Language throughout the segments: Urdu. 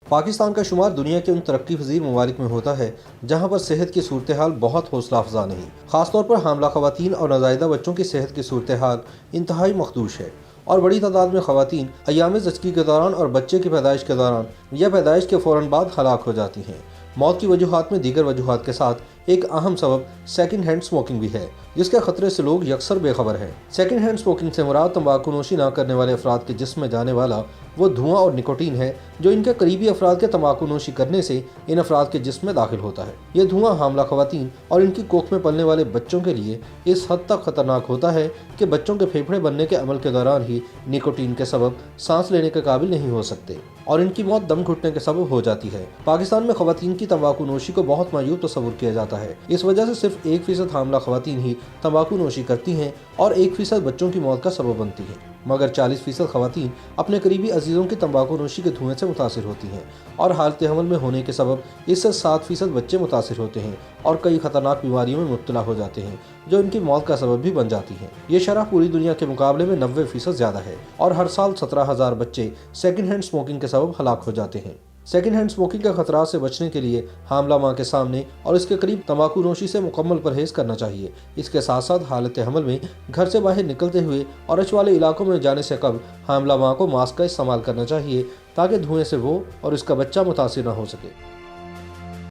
پاکستان کا شمار دنیا کے ان ترقی پذیر ممالک میں ہوتا ہے جہاں پر صحت کی صورتحال بہت حوصلہ افزا نہیں، خاص طور پر حاملہ خواتین اور نوزائیدہ بچوں کی صحت کی صورتحال انتہائی مخدوش ہے، اور بڑی تعداد میں خواتین ایام زچگی کے دوران اور بچے کی پیدائش کے دوران یا پیدائش کے فوراً بعد ہلاک ہو جاتی ہیں۔ موت کی وجوہات میں دیگر وجوہات کے ساتھ ایک اہم سبب سیکنڈ ہینڈ اسموکنگ بھی ہے، جس کے خطرے سے لوگ یکسر بے خبر ہیں۔ سیکنڈ ہینڈ اسموکنگ سے مراد تمباکو نوشی نہ کرنے والے افراد کے جسم میں جانے والا وہ دھواں اور نکوٹین ہے جو ان کے قریبی افراد کے تمباکو نوشی کرنے سے ان افراد کے جسم میں داخل ہوتا ہے۔ یہ دھواں حاملہ خواتین اور ان کی کوکھ میں پلنے والے بچوں کے لیے اس حد تک خطرناک ہوتا ہے کہ بچوں کے پھیپھڑے بننے کے عمل کے دوران ہی نکوٹین کے سبب سانس لینے کے قابل نہیں ہو سکتے اور ان کی موت دم گھٹنے کے سبب ہو جاتی ہے۔ پاکستان میں خواتین کی تمباکو نوشی کو بہت معیوب تصور کیا جاتا ہے، اس وجہ سے صرف 1% حاملہ خواتین ہی تمباکو نوشی کرتی ہیں اور 1% بچوں کی موت کا سبب بنتی ہیں، مگر 40% خواتین اپنے قریبی عزیزوں کی تمباکو نوشی کے دھوئیں سے متاثر ہوتی ہیں اور حالت حمل میں ہونے کے سبب اس سے 7% بچے متاثر ہوتے ہیں اور کئی خطرناک بیماریوں میں مبتلا ہو جاتے ہیں جو ان کی موت کا سبب بھی بن جاتی ہیں۔ یہ شرح پوری دنیا کے مقابلے میں 90% زیادہ ہے اور ہر سال 17,000 بچے سیکنڈ ہینڈ اسموکنگ کے سبب ہلاک ہو جاتے ہیں۔ سیکنڈ ہینڈ اسموکنگ کے خطرات سے بچنے کے لیے حاملہ ماں کے سامنے اور اس کے قریب تمباکو نوشی سے مکمل پرہیز کرنا چاہیے۔ اس کے ساتھ ساتھ حالت حمل میں گھر سے باہر نکلتے ہوئے اور رچ والے علاقوں میں جانے سے قبل حاملہ ماں کو ماسک کا استعمال کرنا چاہیے تاکہ دھوئیں سے وہ اور اس کا بچہ متاثر نہ ہو سکے۔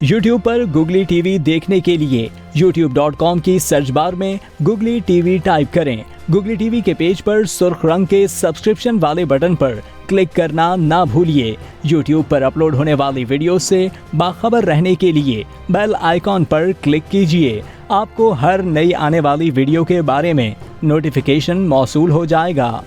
یوٹیوب پر گوگلی ٹی وی دیکھنے کے لیے youtube.com کی سرچ بار میں گوگلی ٹی وی ٹائپ کریں۔ گوگلی ٹی وی کے پیج پر سرخ رنگ کے سبسکرپشن والے بٹن پر کلک کرنا نہ بھولیے۔ یوٹیوب پر اپلوڈ ہونے والی ویڈیو سے باخبر رہنے کے لیے بیل آئیکن پر کلک کیجیے۔ آپ کو ہر نئی آنے والی ویڈیو کے بارے میں نوٹیفیکیشن موصول ہو جائے گا۔